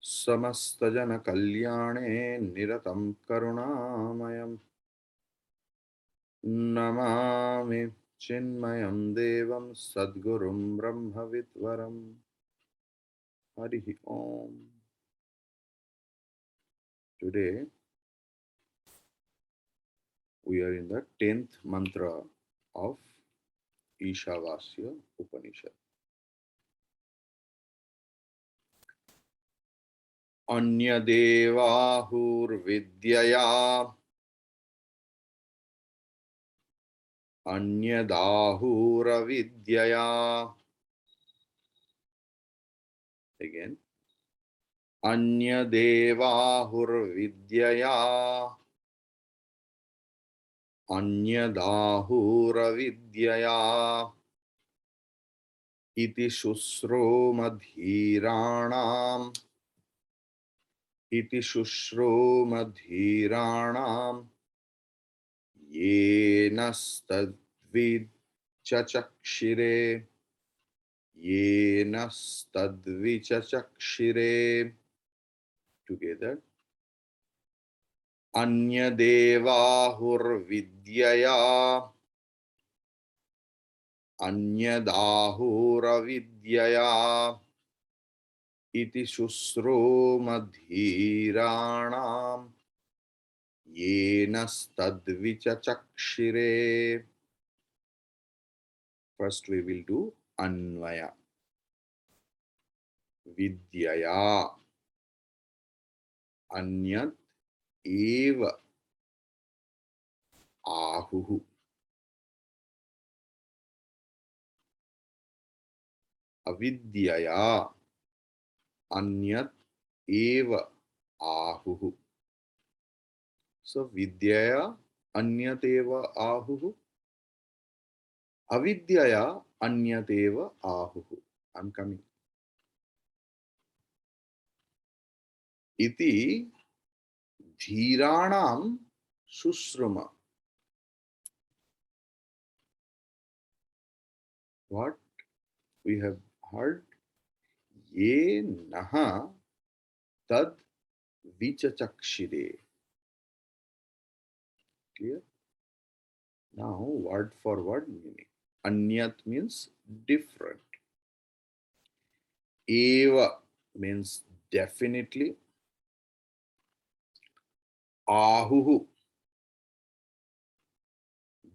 समस्तजनकल्याणे निरतं करुणामयम् नमामि चिन्मयं देवं सद्गुरुं ब्रह्मविद्वरम् हरिः ओम. Today we are in the 10th mantra of Íśopanișad Upanishad. Anyadevahurvidyaya Anyadahuravidyaya. Again. Anyadevahurvidyaya Anyadahuravidyaya iti shusromadhiranam yenastadvichachakshire. Together. Anyadevahurvidyaya Anyadahuravidyaya iti shusromadhiranam yenastadvichachakshire. First we will do Anvaya. Vidyaya Anyad eva ahuhu. Avidyaya Anyat eva ahuhu. So Vidyaya Anyat eva ahuhu. Avidyaya Anyat eva ahuhu. I'm coming. Iti Dhiranam Susrama. What we have heard? Ye naha tad vichachakshire. Clear? Now, word for word meaning. Anyat means different. Eva means definitely. Ahuhu,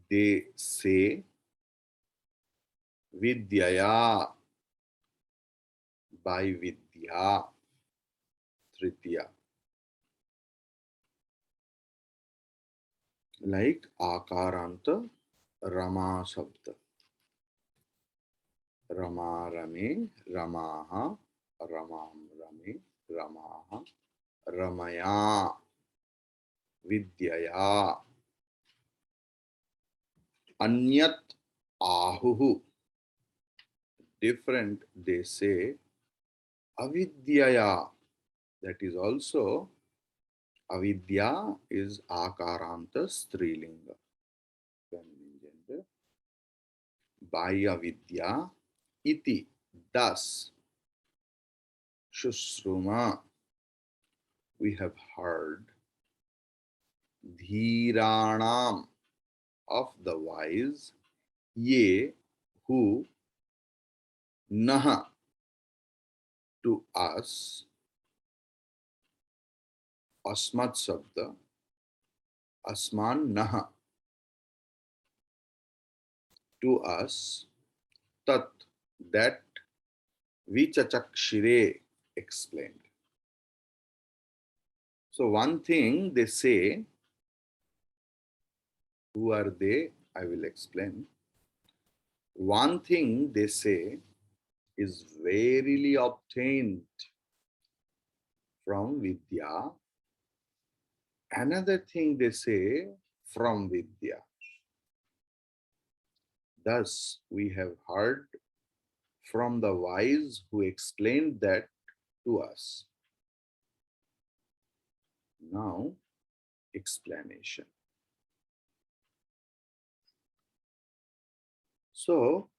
they say. Vidyaya, by vidya. Tritiya. Like Akaranta Rama Shabda. Rama Rame, Ramaha, Ramam Rame, Ramaha, Ramaya, Vidyaya. Anyat Ahuhu, different, they say. Avidyaya, that is also, Avidya is Akaranta Strilinga. Feminine gender. By Avidya, iti, thus, Shusruma, we have heard, Dhiranam, of the wise, ye, who, naha, to us, asmat sabda, asman naha, to us, tat, that, vichachakshire, explained. So one thing they say, who are they? I will explain. One thing they say is verily obtained from Vidya. Another thing they say from Vidya. Thus, we have heard from the wise who explained that to us. Now, explanation. So,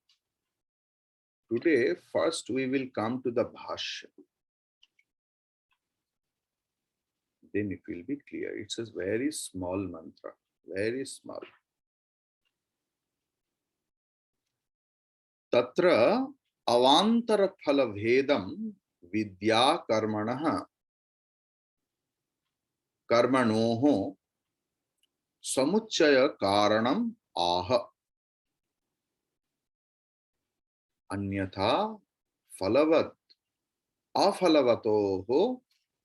today first we will come to the Bhasya. Then it will be clear. It's a very small mantra, very small. Tatra avantara phala bhedam vidya karmanaha karmanoho samuchaya karanam aha anyatha phalavat afalavato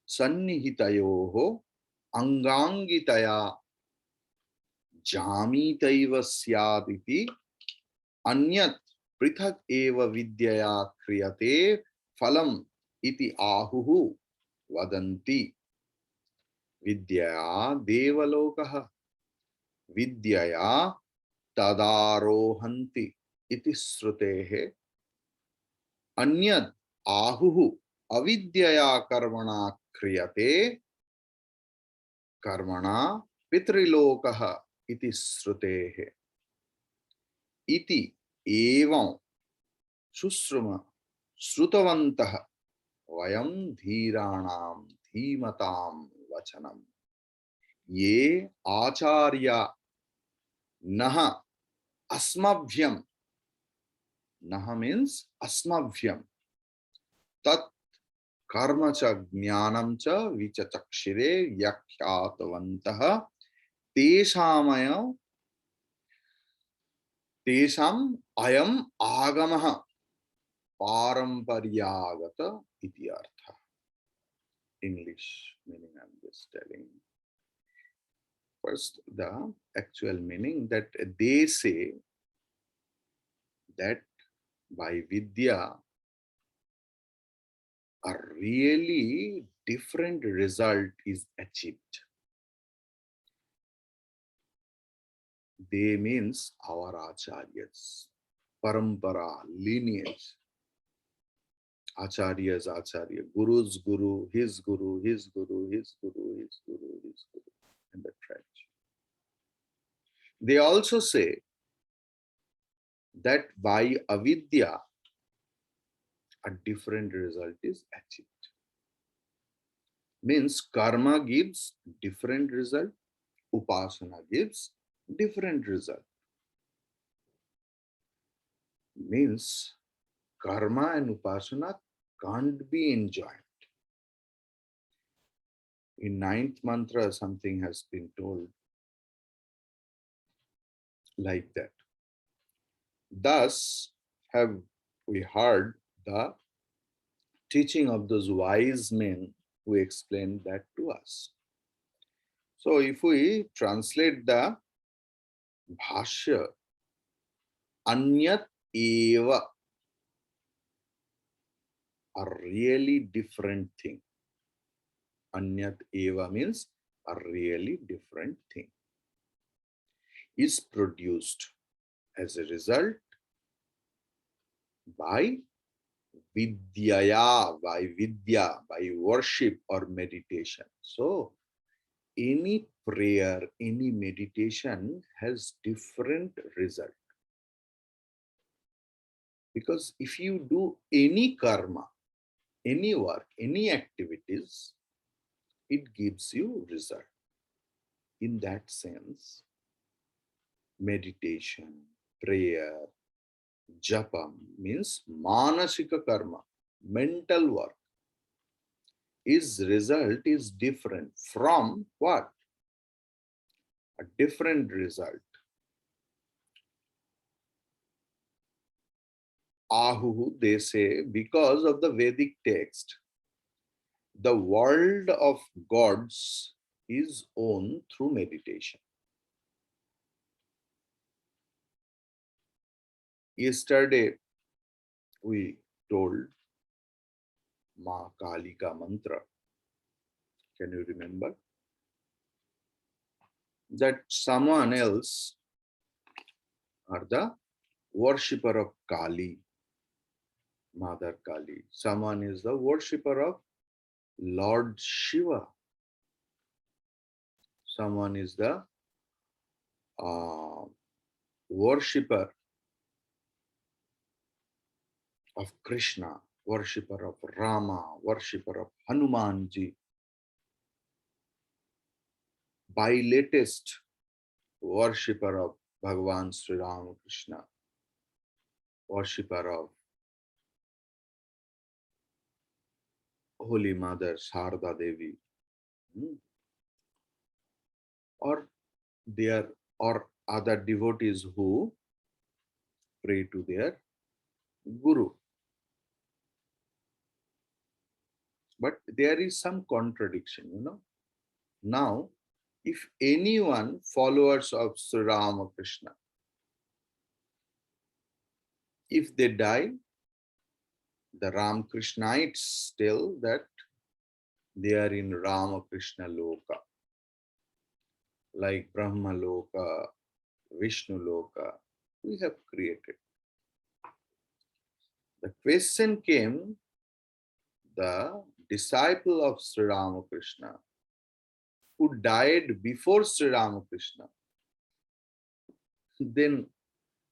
sannihitayoho angangitaya jamitaiva syaditi anyat prithak eva vidyaya kriyate phalam iti ahuhu vadanti vidyaya devalokaha vidyaya tadarohanti iti srutehe anyat ahuhu avidyaya karmana kriyate karmana pitrilokaha iti srutehe iti evam susruma srutavantaha vayam dhiranam dhimatam vachanam ye acharya naha asmabhyam. Naha means asmabhyam. Tat karma cha jnanam cha vichachakshire yakhyatavantaha teshamaya tesam ayam agamaha paramparyagata iti artha. English meaning I'm just telling. First, the actual meaning that they say that by Vidya a really different result is achieved. They means our acharyas, parampara, lineage. Acharyas, acharya, guru's guru, his guru, his guru, his guru, his guru, his guru, and the trench. They also say that by avidya, a different result is achieved. Means karma gives different result, upasana gives different result. Means karma and upasana can't be enjoyed. In ninth mantra, something has been told like that. Thus have we heard the teaching of those wise men who explained that to us. So if we translate the Bhasya, anyat eva, a really different thing. Anyat eva means a really different thing is produced as a result by vidyaya, by vidya, by worship or meditation. So any prayer, any meditation has different result. Because if you do any karma, any work, any activities, it gives you result. In that sense, meditation, prayer, japam means manasika karma, mental work. Its result is different from what? A different result. Ahuhu, they say, because of the Vedic text, the world of gods is owned through meditation. Yesterday, we told Ma Kalika mantra. Can you remember? That someone else are the worshipper of Kali, Mother Kali. Someone is the worshipper of Lord Shiva. Someone is the worshipper of Krishna, worshipper of Rama, worshipper of Hanumanji, by latest worshipper of Bhagavan Sri Ramakrishna, worshipper of Holy Mother Sharda Devi, or their or other devotees who pray to their Guru. But there is some contradiction, Now, if anyone followers of Sri Ramakrishna, if they die, the Ramakrishnites tell that they are in Ramakrishna Loka, like Brahma Loka, Vishnu Loka, we have created. The question came, the disciple of Sri Ramakrishna, who died before Sri Ramakrishna, then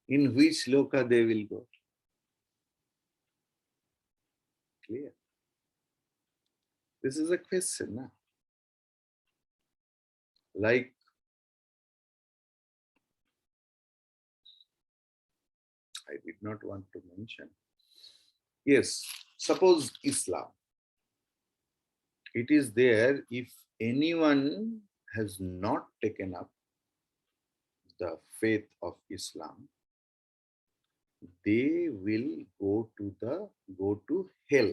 in which loka they will go? Clear? This is a question now. Like I did not want to mention. Yes, suppose Islam. It is there, if anyone has not taken up the faith of Islam, they will go to hell.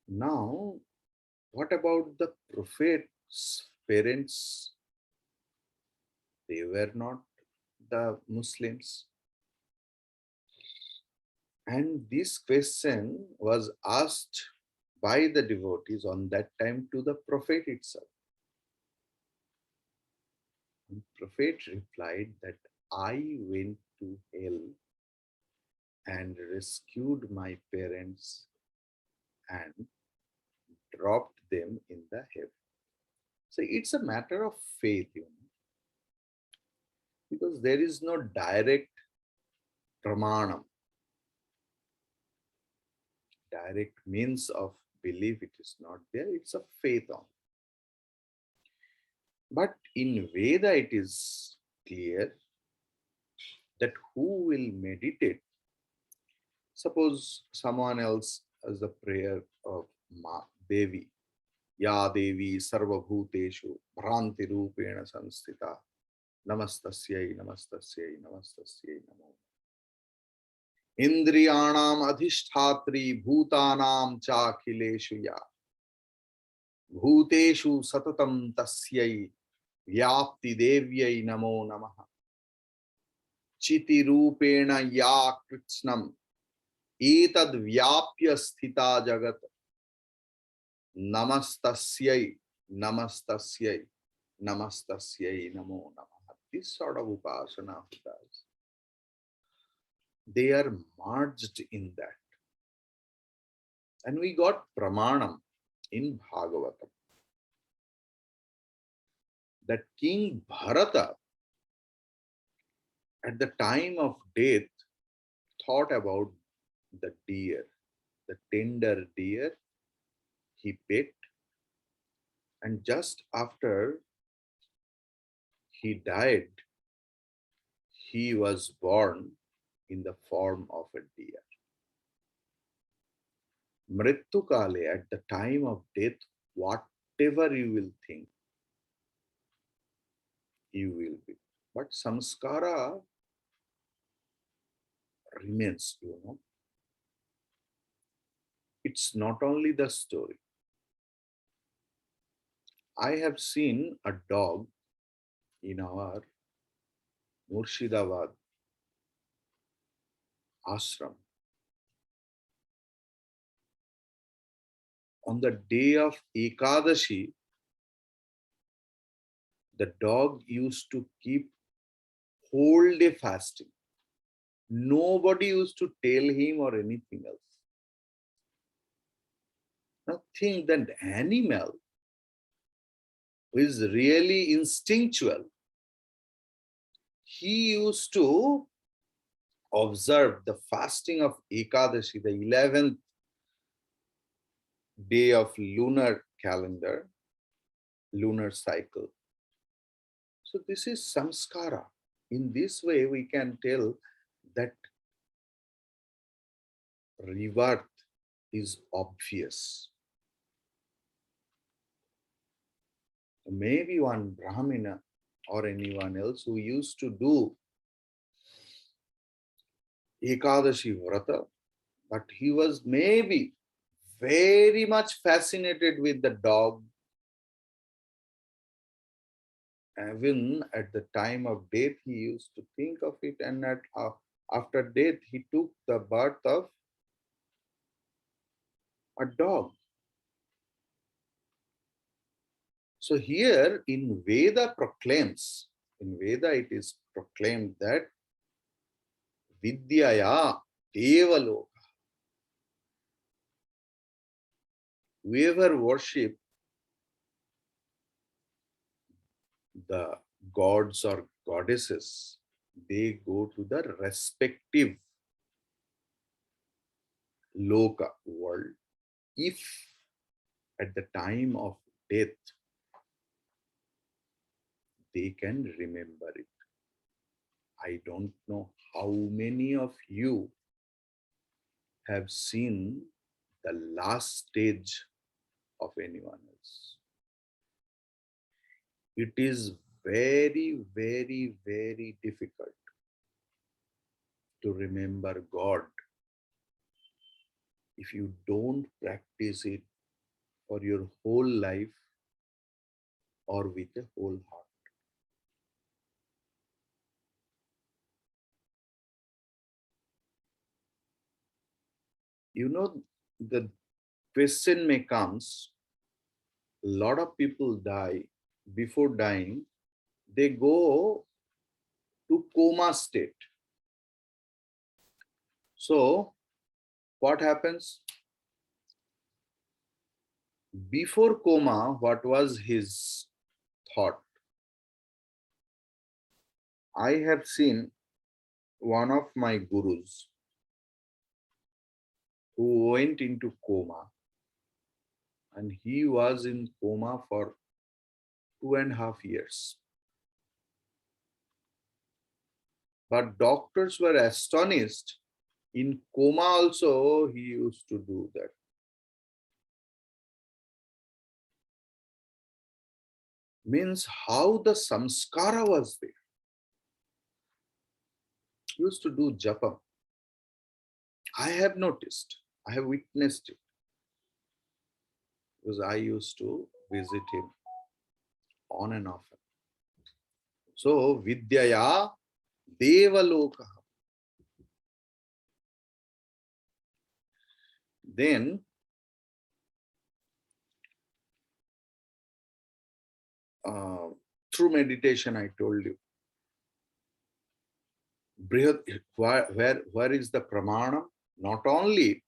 Now, what about the Prophet's parents? They were not the Muslims. And this question was asked by the devotees on that time to the Prophet itself. And Prophet replied that I went to hell and rescued my parents and dropped them in the heaven. So it's a matter of faith, because there is no direct pramanam, direct means of belief. It is not there. It's a faith on. But in Veda, it is clear that who will meditate. Suppose someone else has the prayer of Devi, Ya Devi Sarva Bhuteshu Bhranti Rupena Sanstita Namastasyai Namastasyai Namastasyai Namo Indriyanam Adhishthatri Bhutanam Chakhileshu Ya Bhuteshu Satatam Tasyai Vyapti Devyai Namo Namaha Chiti Rupena Ya Kritshnam Etad Vyapya Sthita Jagat Namastasyai Namastasyai Namastasyai Namo Namaha. This sort of upasana he does. They are merged in that. And we got pramanam in Bhagavatam that King Bharata at the time of death thought about the deer, the tender deer he pet, and just after he died, he was born in the form of a deer. Mrittukale, at the time of death, whatever you will think, you will be. But samskara remains, It's not only the story. I have seen a dog in our Murshidabad ashram. On the day of Ekadashi, the dog used to keep whole day fasting. Nobody used to tell him or anything else. Now think that animal who is really instinctual, he used to observed the fasting of Ekadashi, the 11th day of lunar calendar, lunar cycle. So this is samskara. In this way, we can tell that rebirth is obvious. Maybe one Brahmana or anyone else who used to do Ekadashi Vrata, but he was maybe very much fascinated with the dog. Even at the time of death, he used to think of it, and after death, he took the birth of a dog. So here in Veda it is proclaimed that Vidyaya Devaloka. Whoever worship the gods or goddesses, they go to the respective loka world. If at the time of death, they can remember it. I don't know how many of you have seen the last stage of anyone else. It is very, very, very difficult to remember God if you don't practice it for your whole life or with a whole heart. You know, the question may comes, a lot of people die. Before dying, they go to coma state. So what happens? Before coma, what was his thought? I have seen one of my gurus who went into coma, and he was in coma for 2.5 years. But doctors were astonished. In coma also, he used to do that. Means how the samskara was there. He used to do japa. I have noticed, I have witnessed it. Because I used to visit him on and off. So, Vidyaya Devaloka. Then, through meditation, I told you, where is the pramana? Not only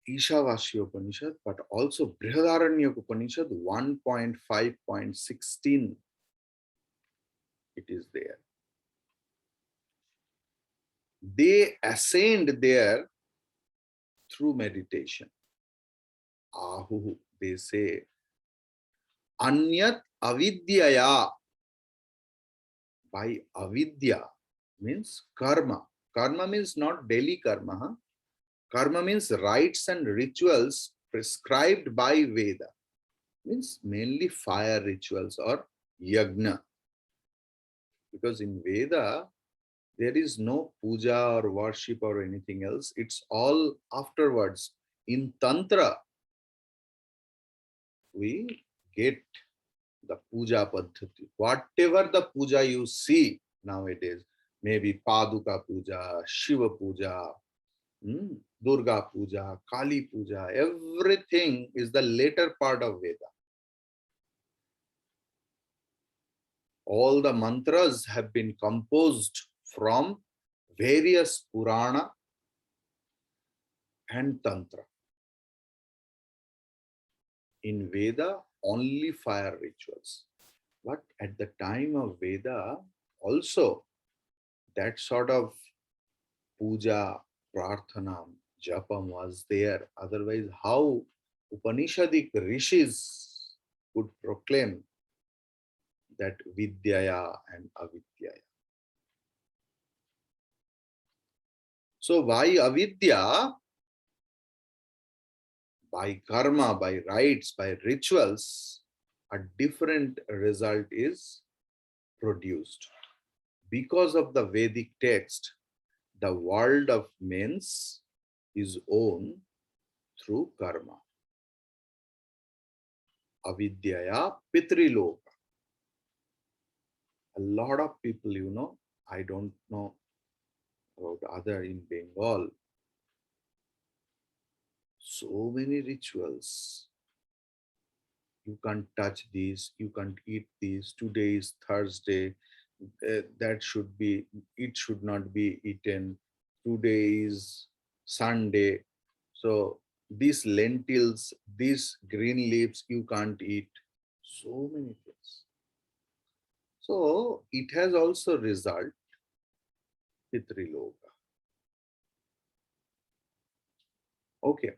Íśopanișad, but also Upanishad 1.5.16. It is there. They ascend there through meditation. Ahu, they say, Anyat avidyaya. By avidya means karma. Karma means not daily karma. Huh? Karma means rites and rituals prescribed by Veda. Means mainly fire rituals or yagna. Because in Veda, there is no puja or worship or anything else. It's all afterwards. In Tantra, we get the puja paddhati. Whatever the puja you see nowadays, maybe Paduka puja, Shiva puja, Durga puja, Kali puja, everything is the later part of Veda. All the mantras have been composed from various Purana and Tantra. In Veda, only fire rituals. But at the time of Veda, also that sort of puja, prarthana, japam was there. Otherwise, how Upanishadic rishis could proclaim that vidyaya and avidyaya. So by avidya, by karma, by rites, by rituals, a different result is produced. Because of the Vedic text, the world of men's is owned through karma. Avidyaya pitriloka. A lot of people, I don't know about other in Bengal, so many rituals. You can't touch this, you can't eat this. Today is Thursday, that should be, it should not be eaten. Today is Sunday, so these lentils, these green leaves you can't eat. So many things. So it has also result pitriloka. Okay.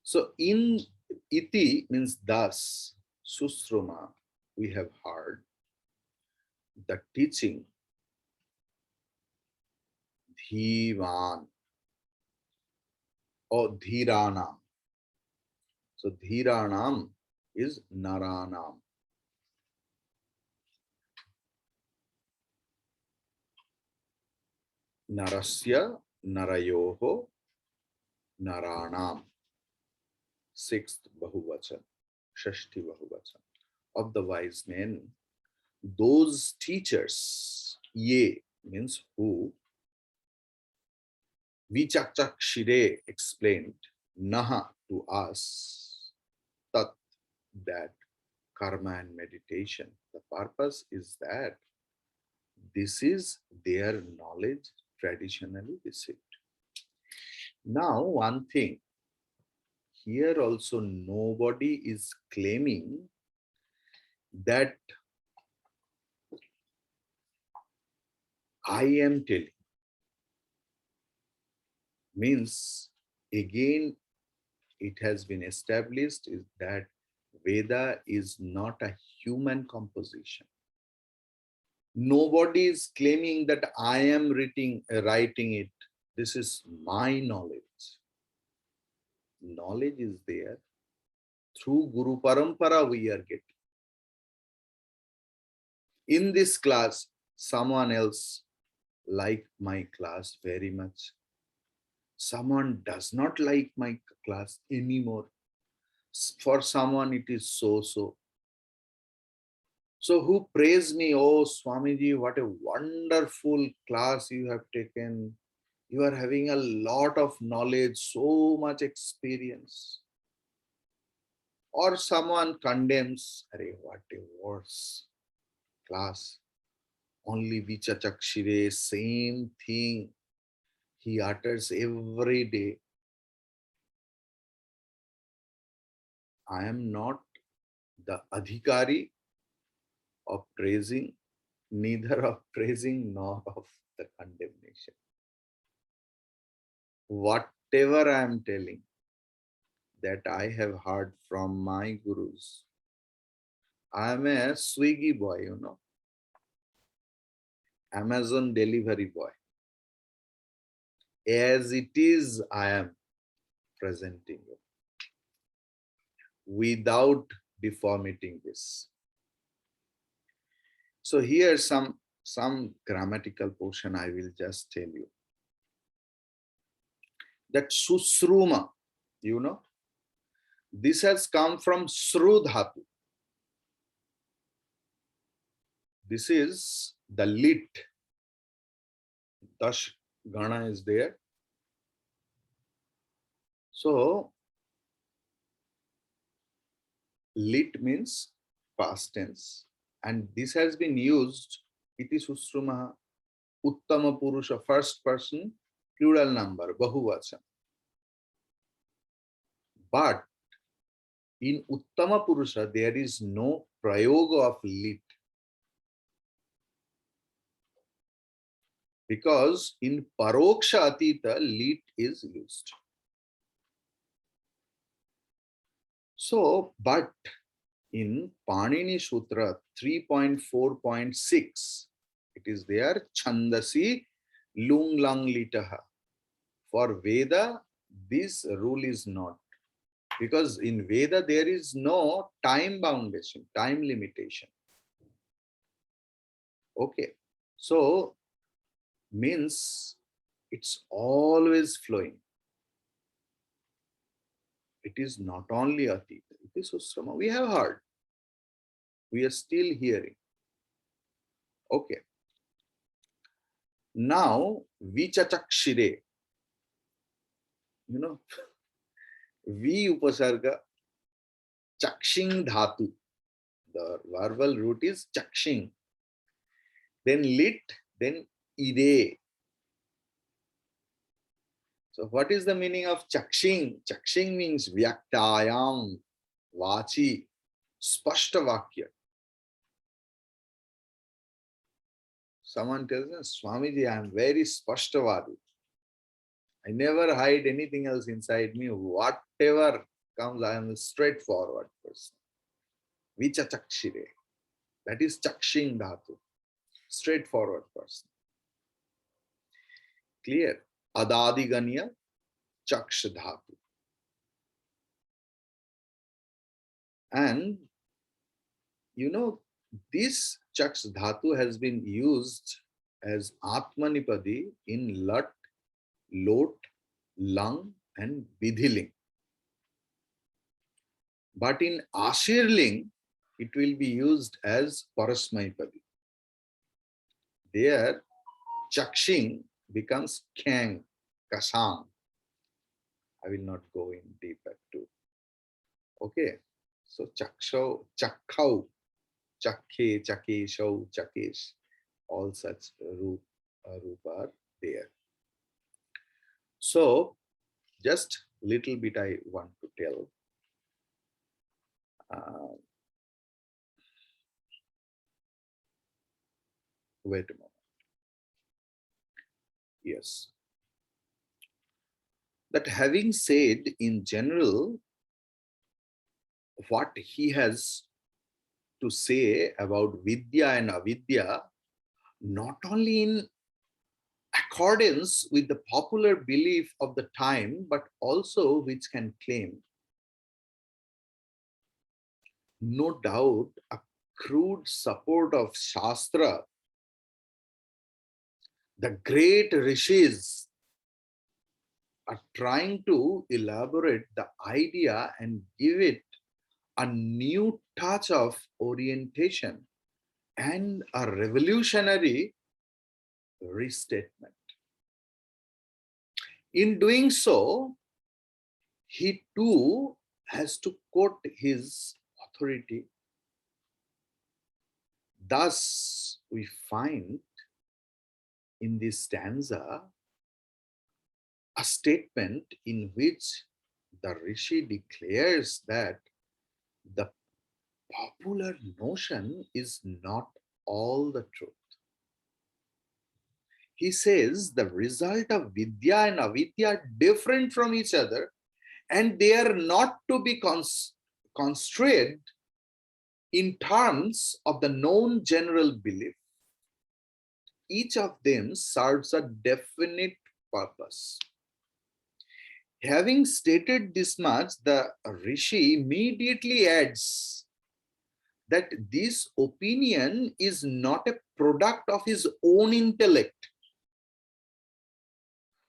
So in iti means thus, susruma, we have heard the teaching, dhivan or dhiranam. So dhiranam is naranam. Narasya, narayoho, naranam. Sixth bahuvachan, shashti bahuvachan. Of the wise men, those teachers, ye means who, Vichakshire explained, naha to us, tat that karma and meditation. The purpose is that this is their knowledge traditionally received. Now, one thing, here also nobody is claiming that I am telling. Means, again, it has been established is that Veda is not a human composition. Nobody is claiming that I am writing it. This is my knowledge. Knowledge is there. Through Guru Parampara we are getting. In this class, someone else like my class very much. Someone does not like my class anymore. For someone it is so. So who praise me, oh Swamiji, what a wonderful class you have taken. You are having a lot of knowledge, so much experience. Or someone condemns, Arey, what a worse class. Only Vichachakshire, same thing he utters every day. I am not the adhikari of praising, neither of praising nor of the condemnation. Whatever I am telling, that I have heard from my gurus. I am a Swiggy boy, Amazon delivery boy. As it is, I am presenting you without deformating this. So here some grammatical portion I will just tell you. That susruma, this has come from sru dhatu. This is the lit. Dash gana is there. So lit means past tense, and this has been used. Iti susrumaha, uttama purusha, first person, plural number, bahuvachan. But in uttama purusha there is no prayoga of lit. because in Paroksha Atita, lit is used. So, but in Panini Sutra 3.4.6, it is there, Chandasi Lung Lang Litaha. For Veda, this rule is not. Because in Veda, there is no time boundation, time limitation. Okay. So, means it's always flowing. It is not only Atita, it is Susrama. We have heard. We are still hearing. Okay. Now, Vichachakshire. You know, V upasarga, chakshing dhatu. The verbal root is chakshing. Then lit, then ide. So what is the meaning of chakshing? Chakshing means vyaktayam, vachi, spashta vakya. Someone tells us, Swamiji, I am very spashtavadi. I never hide anything else inside me. Whatever comes, I am a straightforward person. Vichachakshire. That is chakshing dhatu. Straightforward person. Clear? Adadiganya chaksh dhatu. And you know, this chaksh dhatu has been used as Atmanipadi in Lat, Lot, Lang, and Vidhiling. But in Ashirling, it will be used as Parasmaipadi. There, chakshing becomes kang, kasang. I will not go in deeper too. Okay, so chaksho, chakkau, chakke, chakesho, chakesh, all such root are there. So, just little bit I want to tell. Wait a moment. Yes. That having said in general what he has to say about Vidya and Avidya, not only in accordance with the popular belief of the time, but also which can claim, no doubt, a crude support of Shastra. The great rishis are trying to elaborate the idea and give it a new touch of orientation and a revolutionary restatement. In doing so, he too has to quote his authority. Thus, we find in this stanza a statement in which the Rishi declares that the popular notion is not all the truth. He says the result of Vidya and Avidya are different from each other, and they are not to be constrained in terms of the known general belief. Each of them serves a definite purpose. Having stated this much, the Rishi immediately adds that this opinion is not a product of his own intellect,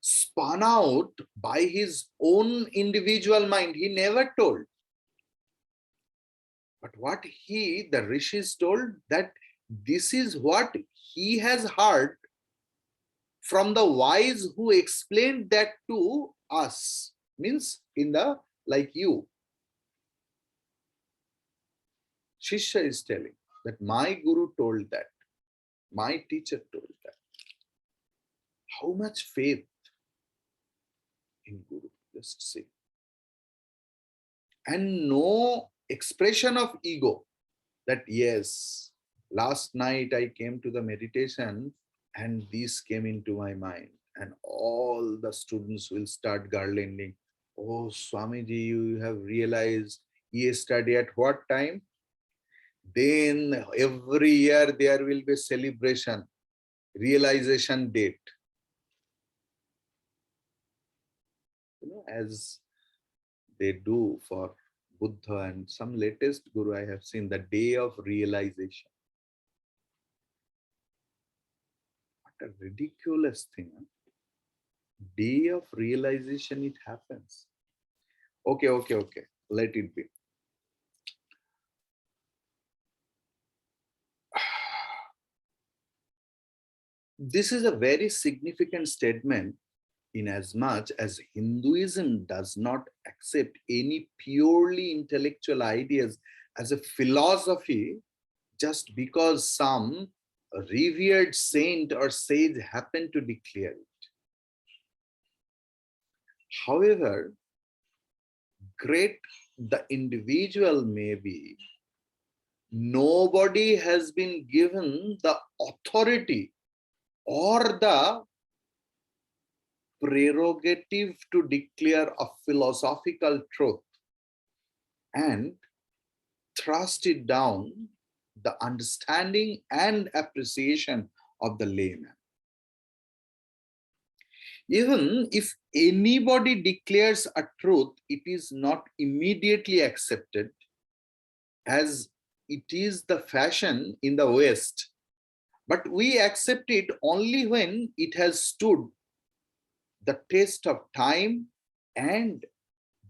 spun out by his own individual mind. He never told. But what the Rishis told, that this is what he has heard from the wise who explained that to us, means in the, like you. Shishya is telling that my guru told that, my teacher told that. How much faith in Guru, just see. And no expression of ego that yes, last night I came to the meditation And this came into my mind, and all the students will start garlanding. Oh, Swamiji, you have realized yesterday at what time? Then every year there will be celebration, realization date. As they do for Buddha and some latest Guru I have seen, the day of realization. What a ridiculous thing. Huh? Day of realization, it happens. Okay. Let it be. This is a very significant statement in as much as Hinduism does not accept any purely intellectual ideas as a philosophy just because some revered saint or sage happen to declare it. However great the individual may be, nobody has been given the authority or the prerogative to declare a philosophical truth and thrust it down the understanding and appreciation of the layman. Even if anybody declares a truth, it is not immediately accepted, as it is the fashion in the West. But we accept it only when it has stood the test of time and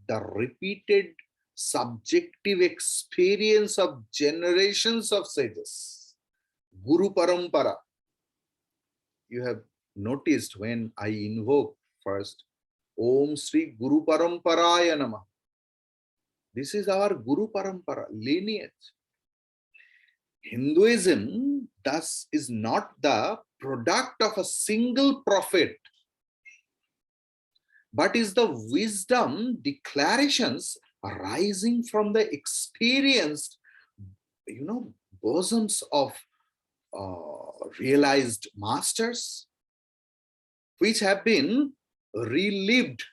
the repeated subjective experience of generations of sages. Guru Parampara. You have noticed when I invoke first, Om Sri Guru Paramparaya Namah. This is our Guru Parampara, lineage. Hinduism thus is not the product of a single prophet, but is the wisdom declarations arising from the experienced, bosoms of realized masters, which have been relived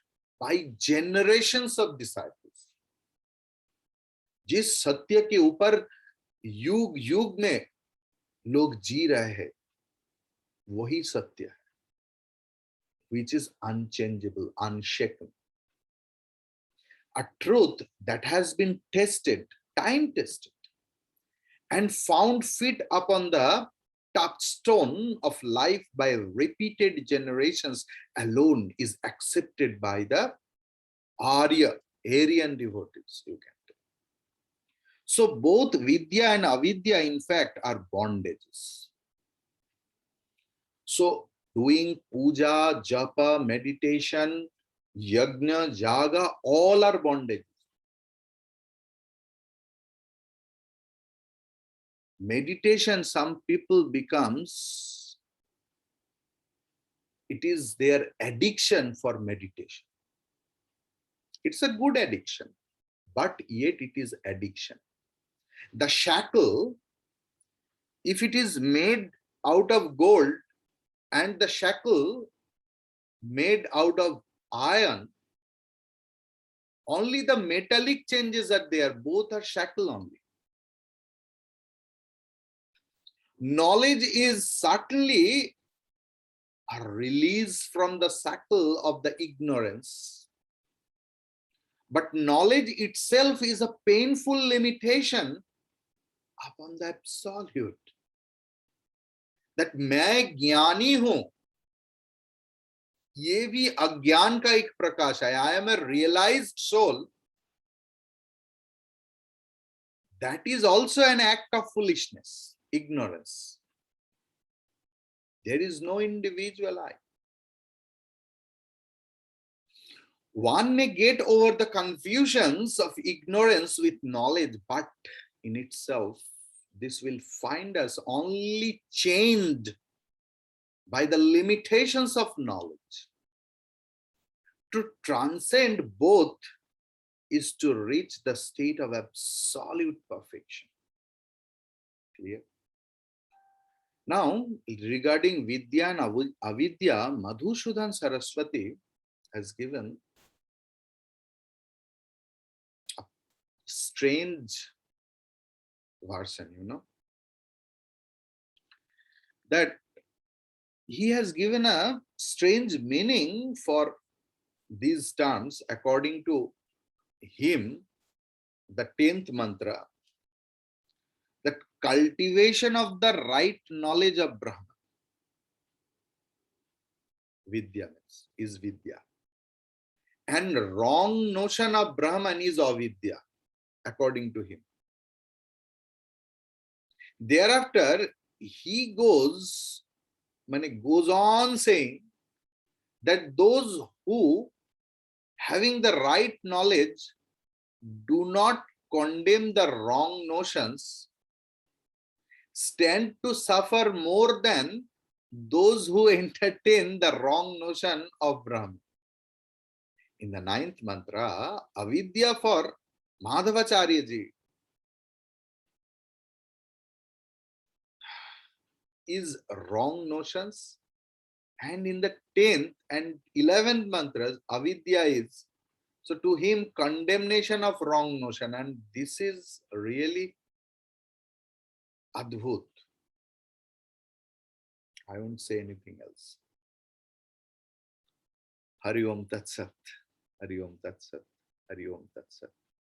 by generations of disciples. जिस सत्य के ऊपर युग युग में लोग जी रहे हैं, वही सत्य है, which is unchangeable, unshaken. A truth that has been tested, time tested, and found fit upon the touchstone of life by repeated generations alone is accepted by the Aryan devotees, you can tell. So both Vidya and Avidya, in fact, are bondages. So doing puja, japa, meditation, yajna, jaga, all are bondages. Meditation, some people becomes, it is their addiction for meditation. It's a good addiction, but yet it is addiction. The shackle, if it is made out of gold and the shackle made out of iron, only the metallic changes are there, both are shackle only. Knowledge is certainly a release from the shackle of the ignorance, but knowledge itself is a painful limitation upon the absolute. That मैं ज्ञानी हूं, ये भी अज्ञान का एक प्रकाश है. I am a realized soul. That is also an act of foolishness, ignorance. There is no individual I. One may get over the confusions of ignorance with knowledge, but in itself, this will find us only chained by the limitations of knowledge. To transcend both is to reach the state of absolute perfection. Clear? Now, regarding Vidya and Avidya, Madhusudan Saraswati has given a strange version, that he has given a strange meaning for these terms according to him, the 10th mantra, that cultivation of the right knowledge of Brahman, Vidya is Vidya, and wrong notion of Brahman is Avidya, according to him. Thereafter, he goes on saying that those who, having the right knowledge, do not condemn the wrong notions, stand to suffer more than those who entertain the wrong notion of Brahman. In the 9th mantra, Avidya for Madhavacharya ji is wrong notions, and in the 10th and 11th mantras, Avidya is, so to him, condemnation of wrong notion, and this is really adbhut. I won't say anything else. Hari Om Tat Sat. Hari Om Tat Sat. Hari Om Tat Sat.